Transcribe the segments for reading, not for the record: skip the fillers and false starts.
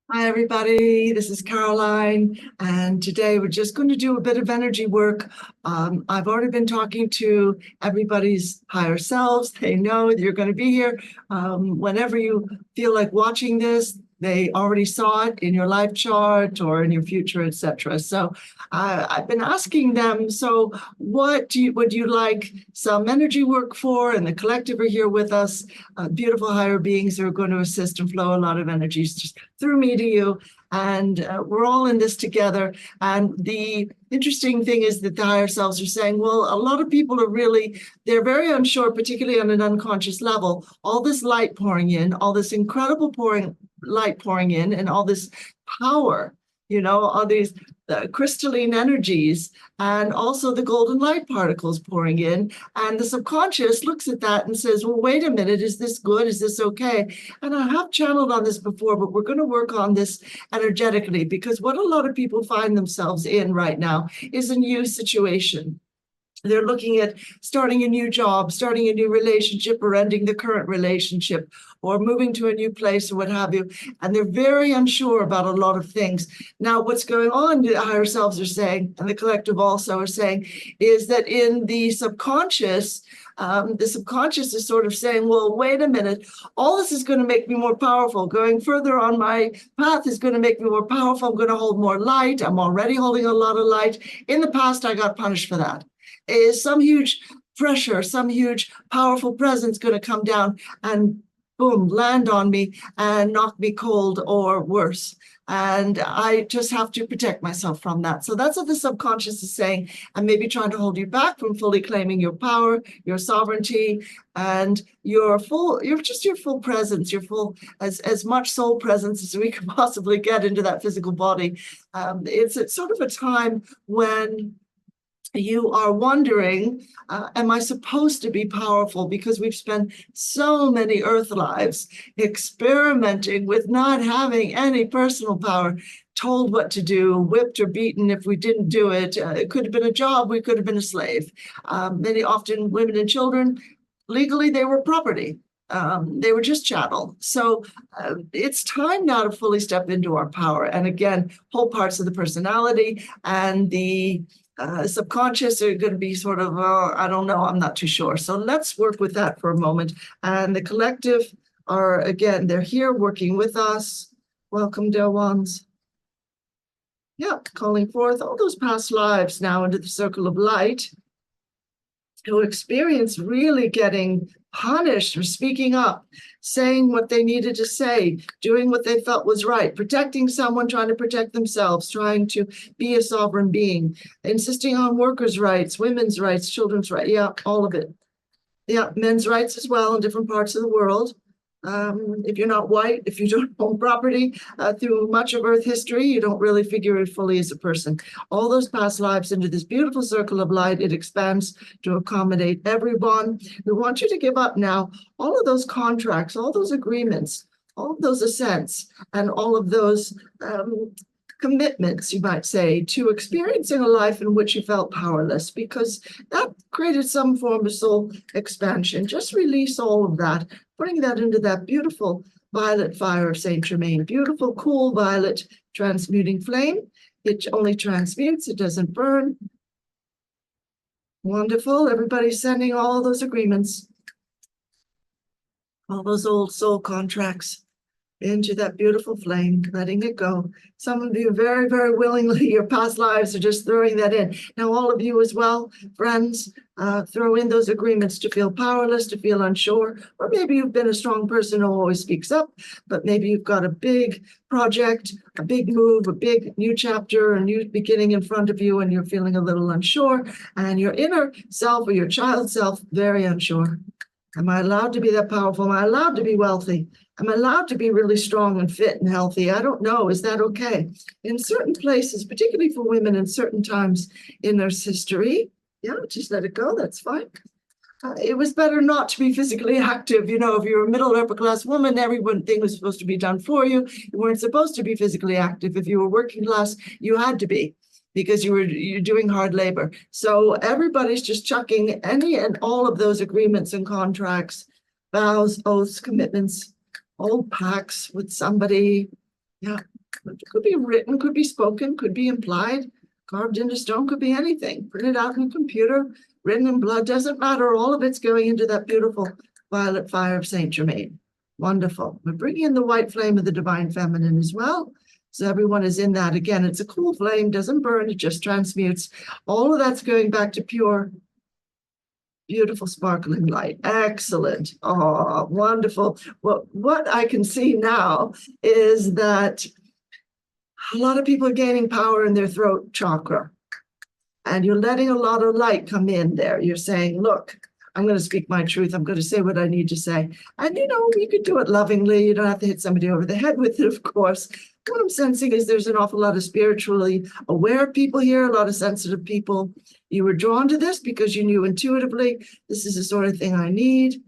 Hi, everybody. This is Caroline, and today we're just going to do a bit of energy work. I've already been talking to everybody's higher selves. They know that you're going to be here. Whenever you feel like watching this, they already saw it in your life chart or in your future, etc. So I've been asking them, so what would you like some energy work for? And the collective are here with us, beautiful higher beings who are going to assist and flow a lot of energies just through me to you. And we're all in this together. And the interesting thing is that the higher selves are saying, well, a lot of people are they're very unsure, particularly on an unconscious level. All this light pouring in, all this incredible light pouring in, and all this power, all these crystalline energies, and also the golden light particles pouring in. And the subconscious looks at that and says, well, wait a minute, is this good? Is this okay? And I have channeled on this before, but we're going to work on this energetically, because what a lot of people find themselves in right now is a new situation. They're looking at starting a new job, starting a new relationship, or ending the current relationship, or moving to a new place, or what have you. And they're very unsure about a lot of things. Now, what's going on, the higher selves are saying, and the collective also are saying, is that in the subconscious is sort of saying, well, wait a minute, all this is going to make me more powerful. Going further on my path is going to make me more powerful. I'm going to hold more light. I'm already holding a lot of light. In the past, I got punished for that. Is some huge pressure, some huge powerful presence going to come down and boom, land on me and knock me cold or worse? And I just have to protect myself from that. So that's what the subconscious is saying, and maybe trying to hold you back from fully claiming your power, your sovereignty, and your full presence, your full, as much soul presence as we can possibly get into that physical body. It's sort of a time when you are wondering, am I supposed to be powerful? Because we've spent so many earth lives experimenting with not having any personal power, told what to do, whipped or beaten if we didn't do it. It could have been a job, we could have been a slave. Often women and children, legally they were property. They were just chattel. So it's time now to fully step into our power. And again, whole parts of the personality and the subconscious are going to be sort of, I don't know, I'm not too sure. So let's work with that for a moment. And the collective are, again, they're here working with us. Welcome, dear ones. Yeah, calling forth all those past lives now into the circle of light, who experience really getting punished for speaking up, saying what they needed to say, doing what they felt was right, protecting someone, trying to protect themselves, trying to be a sovereign being, insisting on workers' rights, women's rights, children's rights. Yeah, all of it. Yeah, men's rights as well in different parts of the world. If you're not white, if you don't own property, through much of Earth history, you don't really figure it fully as a person. All those past lives into this beautiful circle of light, it expands to accommodate everyone. We want you to give up now all of those contracts, all those agreements, all of those assents, and all of those commitments, you might say, to experiencing a life in which you felt powerless, because that created some form of soul expansion. Just release all of that, bring that into that beautiful violet fire of Saint Germain, beautiful, cool violet transmuting flame. It only transmutes, it doesn't burn. Wonderful. Everybody's sending all those agreements, all those old soul contracts into that beautiful flame, letting it go. Some of you very, very willingly, your past lives are just throwing that in. Now, all of you as well, friends, throw in those agreements to feel powerless, to feel unsure, or maybe you've been a strong person who always speaks up, but maybe you've got a big project, a big move, a big new chapter, a new beginning in front of you, and you're feeling a little unsure, and your inner self or your child self, very unsure. Am I allowed to be that powerful? Am I allowed to be wealthy? Am I allowed to be really strong and fit and healthy? I don't know. Is that okay? In certain places, particularly for women in certain times in their history, yeah, just let it go. That's fine. It was better not to be physically active. If you're a middle upper class woman, everything was supposed to be done for you. You weren't supposed to be physically active. If you were working class, you had to be, because you're doing hard labor. So everybody's just chucking any and all of those agreements and contracts, vows, oaths, commitments, old pacts with somebody. Yeah, It could be written, could be spoken, could be implied, carved into stone, could be anything. Printed out in a computer, written in blood, doesn't matter. All of it's going into that beautiful violet fire of Saint Germain. Wonderful. We're bringing in the white flame of the divine feminine as well. So everyone is in that. Again, it's a cool flame, doesn't burn, it just transmutes. All of that's going back to pure, beautiful, sparkling light. Excellent. Oh, wonderful. Well, what I can see now is that a lot of people are gaining power in their throat chakra. And you're letting a lot of light come in there. You're saying, look, I'm going to speak my truth. I'm going to say what I need to say. And, you could do it lovingly. You don't have to hit somebody over the head with it, of course. What I'm sensing is there's an awful lot of spiritually aware people here, a lot of sensitive people. You were drawn to this because you knew intuitively, this is the sort of thing I need.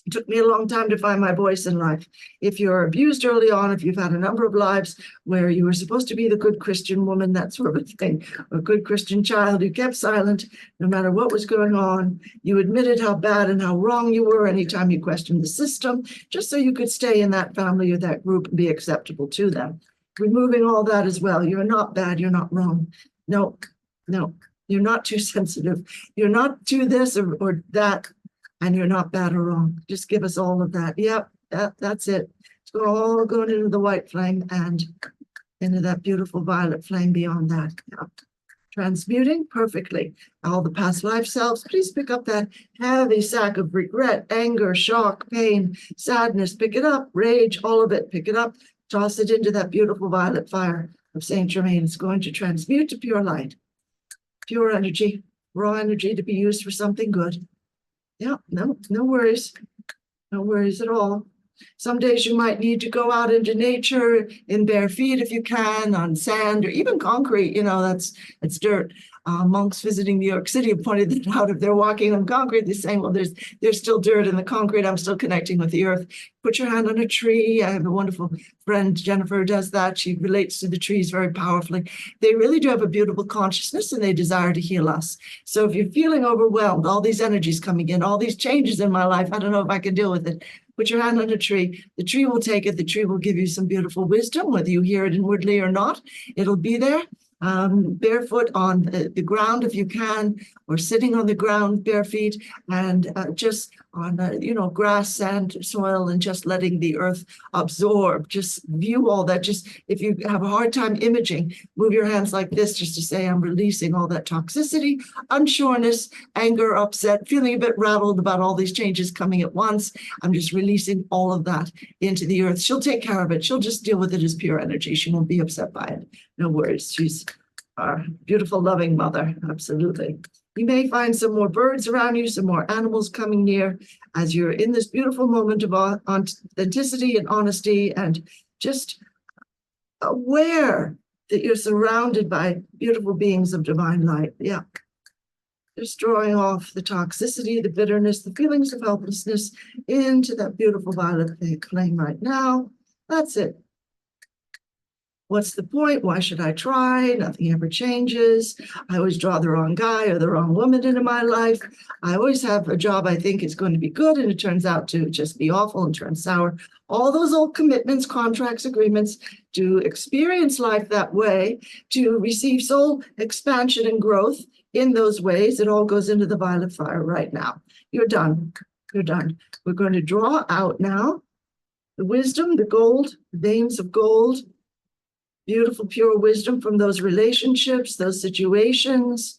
It took me a long time to find my voice in life. If you're abused early on, if you've had a number of lives where you were supposed to be the good Christian woman, that sort of thing, or a good Christian child who kept silent no matter what was going on, you admitted how bad and how wrong you were anytime you questioned the system, just so you could stay in that family or that group and be acceptable to them. Removing all that as well. You're not bad, you're not wrong. No, you're not too sensitive. You're not too this or that. And you're not bad or wrong. Just give us all of that. Yep, that's it. It's all going into the white flame and into that beautiful violet flame beyond that. Yep. Transmuting perfectly. All the past life selves, please pick up that heavy sack of regret, anger, shock, pain, sadness. Pick it up, rage, all of it. Pick it up, toss it into that beautiful violet fire of Saint Germain. It's going to transmute to pure light, pure energy, raw energy to be used for something good. Yeah, no worries. No worries at all. Some days you might need to go out into nature in bare feet if you can, on sand or even concrete. It's dirt. Monks visiting New York City have pointed that out. If they're walking on concrete, they're saying, well, there's still dirt in the concrete. I'm still connecting with the earth. Put your hand on a tree. I have a wonderful friend, Jennifer, does that. She relates to the trees very powerfully. They really do have a beautiful consciousness and they desire to heal us. So if you're feeling overwhelmed, all these energies coming in, all these changes in my life, I don't know if I can deal with it. Put your hand on a tree. The tree will take it. The tree will give you some beautiful wisdom, whether you hear it inwardly or not. It'll be there. Barefoot on the ground if you can, or sitting on the ground bare feet, and just on grass, sand, soil, and just letting the earth absorb. Just view all that. Just if you have a hard time imaging, move your hands like this just to say, I'm releasing all that toxicity, unsureness, anger, upset, feeling a bit rattled about all these changes coming at once. I'm just releasing all of that into the earth. She'll take care of it. She'll just deal with it as pure energy. She won't be upset by it. No worries. She's our beautiful, loving mother. Absolutely. You may find some more birds around you, some more animals coming near as you're in this beautiful moment of authenticity and honesty and just aware that you're surrounded by beautiful beings of divine light. Yeah. Just drawing off the toxicity, the bitterness, the feelings of helplessness into that beautiful violet flame right now. That's it. What's the point? Why should I try? Nothing ever changes. I always draw the wrong guy or the wrong woman into my life. I always have a job I think is going to be good, and it turns out to just be awful and turn sour. All those old commitments, contracts, agreements, to experience life that way, to receive soul expansion and growth in those ways, it all goes into the violet fire right now. You're done. You're done. We're going to draw out now the wisdom, the gold, the veins of gold, beautiful, pure wisdom from those relationships, those situations,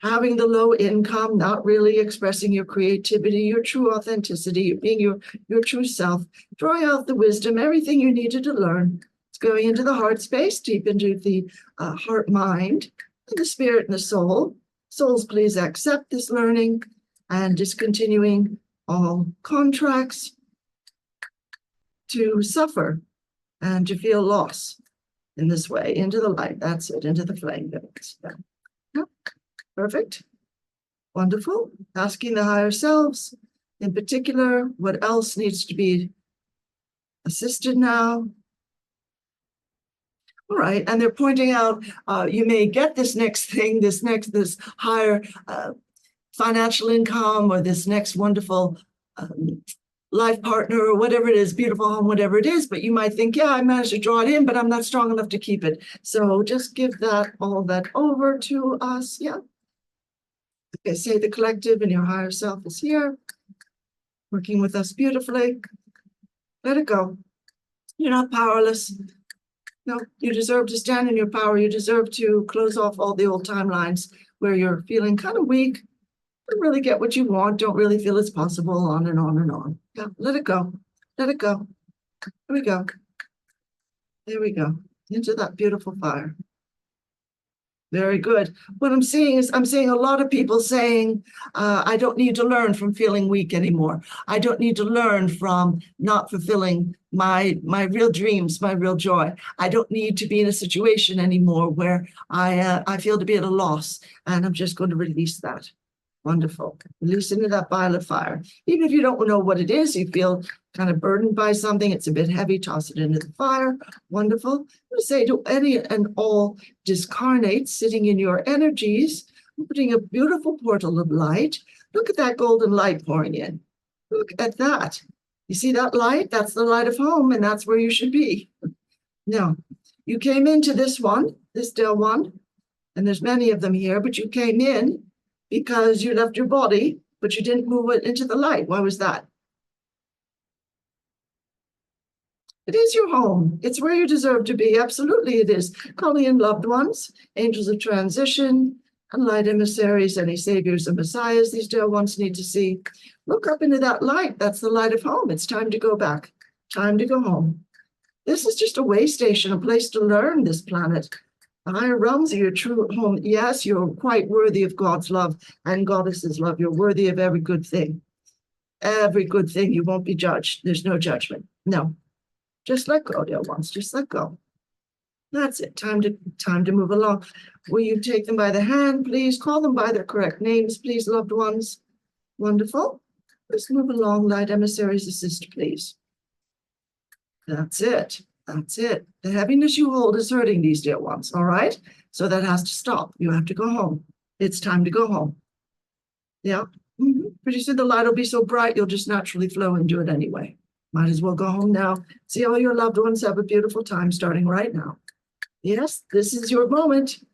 having the low income, not really expressing your creativity, your true authenticity, being your true self, drawing out the wisdom, everything you needed to learn. It's going into the heart space, deep into the heart mind, and the spirit and the soul. Souls, please accept this learning and discontinuing all contracts to suffer and to feel loss. In this way, into the light. That's it, into the flame. Yeah. Perfect. Wonderful. Asking the higher selves, in particular, what else needs to be assisted now? All right, and they're pointing out you may get this next thing, this higher financial income, or this next wonderful life partner or whatever it is, beautiful home, whatever it is, but you might think, yeah, I managed to draw it in, but I'm not strong enough to keep it. So just give that all that over to us. Yeah. Okay, say the collective and your higher self is here, working with us beautifully. Let it go. You're not powerless. No, you deserve to stand in your power. You deserve to close off all the old timelines where you're feeling kind of weak, don't really get what you want, don't really feel it's possible, on and on and on. Yeah, let it go. Let it go. Here we go. There we go. Into that beautiful fire. Very good. What I'm seeing is I'm seeing a lot of people saying, I don't need to learn from feeling weak anymore. I don't need to learn from not fulfilling my real dreams, my real joy. I don't need to be in a situation anymore where I feel to be at a loss, and I'm just going to release that. Wonderful. Release into that pile of fire. Even if you don't know what it is, you feel kind of burdened by something, it's a bit heavy, toss it into the fire. Wonderful. I'm going to say to any and all discarnates sitting in your energies, opening a beautiful portal of light. Look at that golden light pouring in. Look at that. You see that light? That's the light of home, and that's where you should be. Now, you came into this one, this Del one, and there's many of them here, but you came in because you left your body, but you didn't move it into the light. Why was that? It is your home. It's where you deserve to be. Absolutely it is. Calling in loved ones, angels of transition, and light emissaries, any saviors and messiahs these dear ones need to see. Look up into that light. That's the light of home. It's time to go back. Time to go home. This is just a way station, a place to learn this planet. The higher realms are your true home. Yes, you're quite worthy of God's love and Goddess's love. You're worthy of every good thing. Every good thing. You won't be judged. There's no judgment. No. Just let go, dear ones. Just let go. That's it. Time to move along. Will you take them by the hand, please? Call them by their correct names, please, loved ones. Wonderful. Let's move along. Light emissaries, assist, please. That's it. That's it. The heaviness you hold is hurting these dear ones, all right? So that has to stop. You have to go home. It's time to go home. Yeah. Pretty soon the light will be so bright, you'll just naturally flow into it anyway. Might as well go home now. See all your loved ones. Have a beautiful time starting right now. Yes, this is your moment.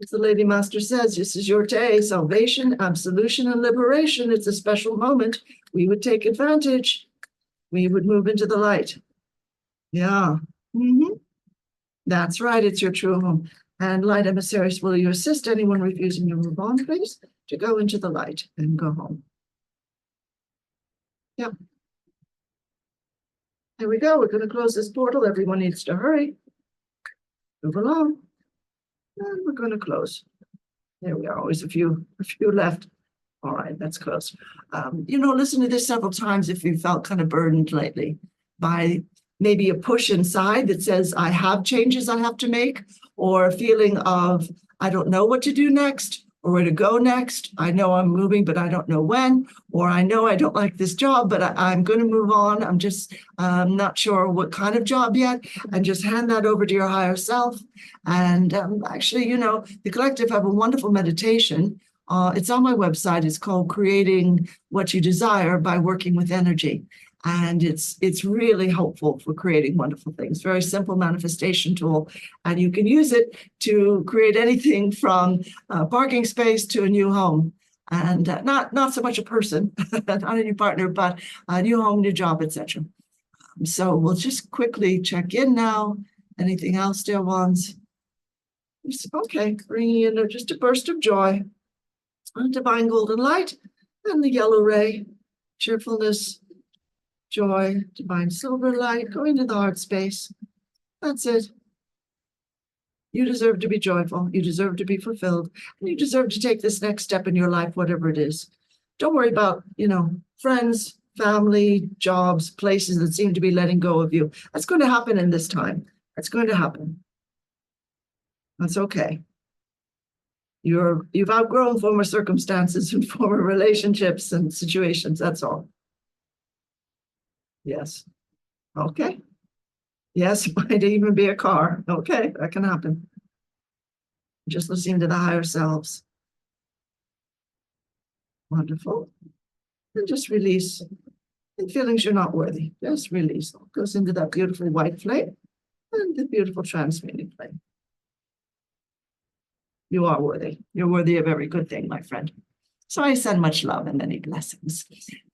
As the Lady Master says, this is your day. Salvation, absolution, and liberation. It's a special moment. We would take advantage. We would move into the light. Yeah. That's right. It's your true home. And light emissaries, will you assist anyone refusing to move on, please, to go into the light and go home? Yeah. Here we go. We're going to close this portal. Everyone needs to hurry. Move along. And we're going to close. There we are. Always a few left. All right, let's close. Listen to this several times if you felt kind of burdened lately by maybe a push inside that says, I have changes I have to make, or a feeling of, I don't know what to do next or where to go next. I know I'm moving, but I don't know when, or I know I don't like this job, but I'm going to move on. I'm just not sure what kind of job yet, and just hand that over to your higher self. And actually, the collective have a wonderful meditation. It's on my website. It's called Creating What You Desire by Working with Energy. And it's really helpful for creating wonderful things. Very simple manifestation tool. And you can use it to create anything from a parking space to a new home. And not so much a person, not a new partner, but a new home, new job, etc. So we'll just quickly check in now. Anything else, dear ones? Okay, bringing in just a burst of joy. Divine golden light and the yellow ray, cheerfulness, joy, divine silver light, going to the heart space. That's it. You deserve to be joyful. You deserve to be fulfilled. And you deserve to take this next step in your life, whatever it is. Don't worry about, friends, family, jobs, places that seem to be letting go of you. That's going to happen in this time. That's going to happen. That's okay. You've outgrown former circumstances and former relationships and situations. That's all. Yes. Okay. Yes, it might even be a car. Okay, that can happen. Just listening to the higher selves. Wonderful. And just release And feelings you're not worthy. Just release. Goes into that beautiful white flame and the beautiful transmuting flame. You are worthy. You're worthy of every good thing, my friend. So I send much love and many blessings.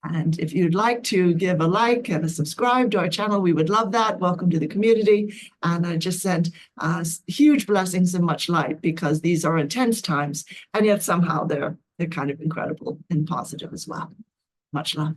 And if you'd like to give a like and a subscribe to our channel, we would love that. Welcome to the community. And I just send huge blessings and much light, because these are intense times, and yet somehow they're kind of incredible and positive as well. Much love.